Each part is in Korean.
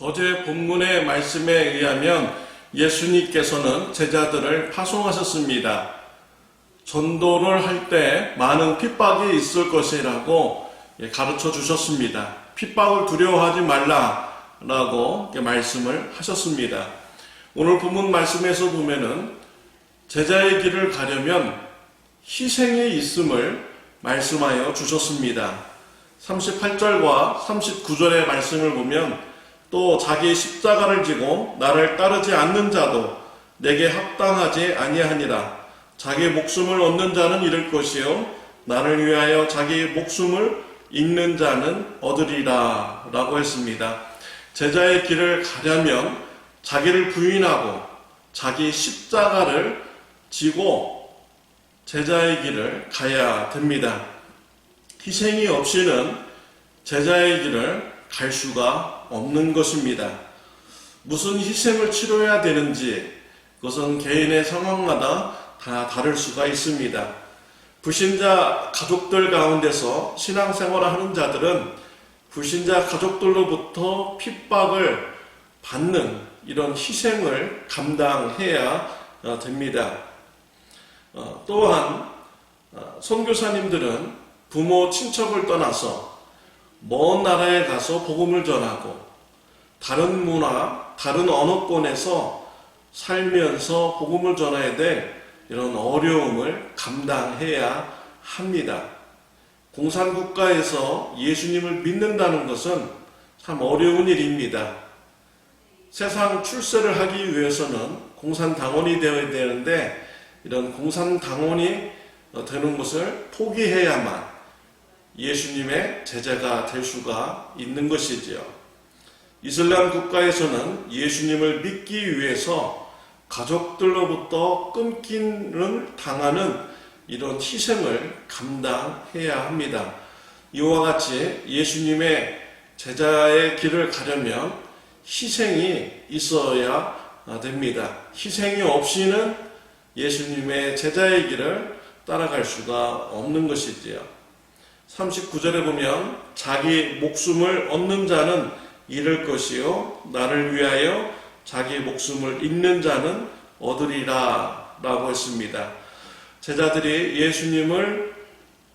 어제 본문의 말씀에 의하면 예수님께서는 제자들을 파송하셨습니다. 전도를 할 때 많은 핍박이 있을 것이라고 가르쳐 주셨습니다. 핍박을 두려워하지 말라라고 말씀을 하셨습니다. 오늘 본문 말씀에서 보면은 제자의 길을 가려면 희생이 있음을 말씀하여 주셨습니다. 38절과 39절의 말씀을 보면 또 자기 십자가를 지고 나를 따르지 않는 자도 내게 합당하지 아니하니라. 자기 목숨을 얻는 자는 잃을 것이요 나를 위하여 자기 목숨을 잃는 자는 얻으리라 라고 했습니다. 제자의 길을 가려면 자기를 부인하고 자기 십자가를 지고 제자의 길을 가야 됩니다. 희생이 없이는 제자의 길을 갈 수가 없는 것입니다. 무슨 희생을 치러야 되는지 그것은 개인의 상황마다 다 다를 수가 있습니다. 불신자 가족들 가운데서 신앙생활을 하는 자들은 불신자 가족들로부터 핍박을 받는 이런 희생을 감당해야 됩니다. 또한 선교사님들은 부모 친척을 떠나서 먼 나라에 가서 복음을 전하고 다른 문화, 다른 언어권에서 살면서 복음을 전해야 될 이런 어려움을 감당해야 합니다. 공산국가에서 예수님을 믿는다는 것은 참 어려운 일입니다. 세상 출세를 하기 위해서는 공산당원이 되어야 되는데 이런 공산당원이 되는 것을 포기해야만 예수님의 제자가 될 수가 있는 것이지요. 이슬람 국가에서는 예수님을 믿기 위해서 가족들로부터 끊기는 당하는 이런 희생을 감당해야 합니다. 이와 같이 예수님의 제자의 길을 가려면 희생이 있어야 됩니다. 희생이 없이는 예수님의 제자의 길을 따라갈 수가 없는 것이지요. 39절에 보면 자기 목숨을 얻는 자는 잃을 것이요 나를 위하여 자기 목숨을 잃는 자는 얻으리라 라고 했습니다. 제자들이 예수님을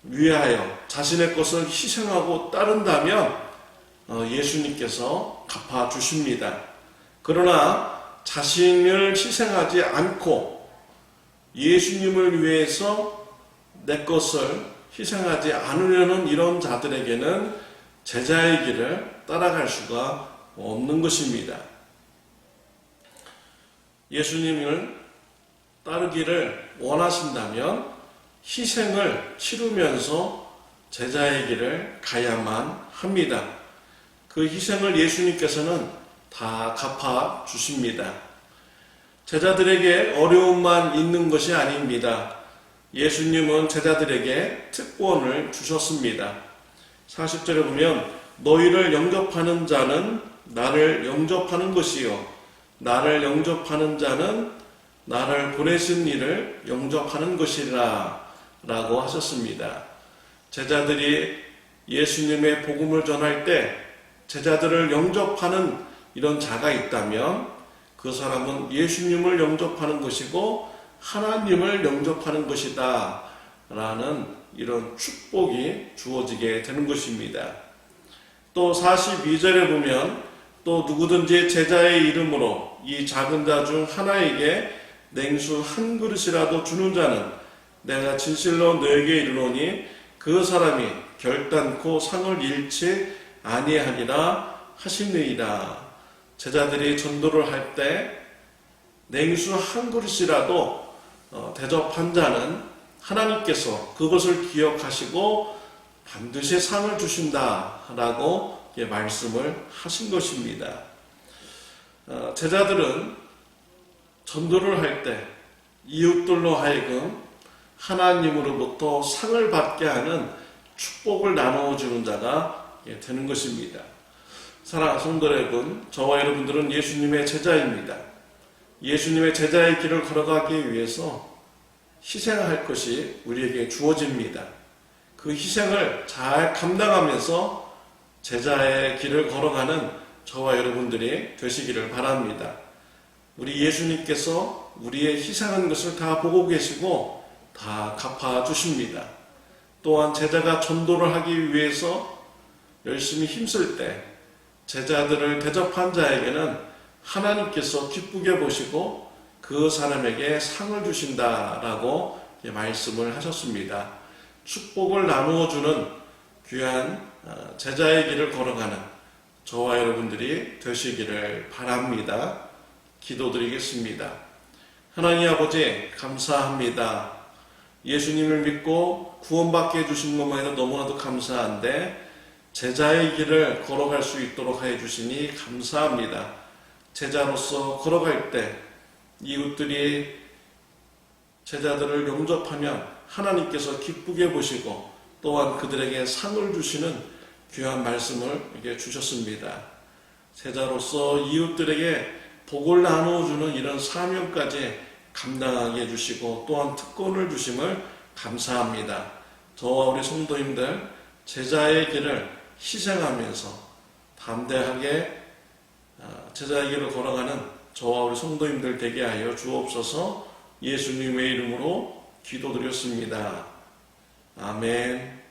위하여 자신의 것을 희생하고 따른다면 예수님께서 갚아주십니다. 그러나 자신을 희생하지 않고 예수님을 위해서 내 것을 희생하지 않으려는 이런 자들에게는 제자의 길을 따라갈 수가 없는 것입니다. 예수님을 따르기를 원하신다면 희생을 치르면서 제자의 길을 가야만 합니다. 그 희생을 예수님께서는 다 갚아 주십니다. 제자들에게 어려움만 있는 것이 아닙니다. 예수님은 제자들에게 특권을 주셨습니다. 40절에 보면 너희를 영접하는 자는 나를 영접하는 것이요 나를 영접하는 자는 나를 보내신 이를 영접하는 것이라 라고 하셨습니다. 제자들이 예수님의 복음을 전할 때 제자들을 영접하는 이런 자가 있다면 그 사람은 예수님을 영접하는 것이고 하나님을 영접하는 것이다 라는 이런 축복이 주어지게 되는 것입니다. 또 42절에 보면 또 누구든지 제자의 이름으로 이 작은 자 중 하나에게 냉수 한 그릇이라도 주는 자는 내가 진실로 너에게 이르노니 그 사람이 결단코 상을 잃지 아니하리라 하시느니라. 제자들이 전도를 할 때 냉수 한 그릇이라도 대접한 자는 하나님께서 그것을 기억하시고 반드시 상을 주신다라고 말씀을 하신 것입니다. 제자들은 전도를 할 때 이웃들로 하여금 하나님으로부터 상을 받게 하는 축복을 나누어주는 자가 되는 것입니다. 사랑하는 성도 여러분, 저와 여러분들은 예수님의 제자입니다. 예수님의 제자의 길을 걸어가기 위해서 희생할 것이 우리에게 주어집니다. 그 희생을 잘 감당하면서 제자의 길을 걸어가는 저와 여러분들이 되시기를 바랍니다. 우리 예수님께서 우리의 희생한 것을 다 보고 계시고 다 갚아주십니다. 또한 제자가 전도를 하기 위해서 열심히 힘쓸 때 제자들을 대접한 자에게는 하나님께서 기쁘게 보시고 그 사람에게 상을 주신다라고 말씀을 하셨습니다. 축복을 나누어 주는 귀한 제자의 길을 걸어가는 저와 여러분들이 되시기를 바랍니다. 기도드리겠습니다. 하나님 아버지 감사합니다. 예수님을 믿고 구원받게 해주신 것만 해도 너무나도 감사한데 제자의 길을 걸어갈 수 있도록 해주시니 감사합니다. 제자로서 걸어갈 때 이웃들이 제자들을 영접하면 하나님께서 기쁘게 보시고 또한 그들에게 상을 주시는 귀한 말씀을 주셨습니다. 제자로서 이웃들에게 복을 나누어주는 이런 사명까지 감당하게 해주시고 또한 특권을 주심을 감사합니다. 저와 우리 성도님들 제자의 길을 희생하면서 담대하게 제자의 길을 걸어가는 저와 우리 성도님들 되게 하여 주옵소서. 예수님의 이름으로 기도드렸습니다. 아멘.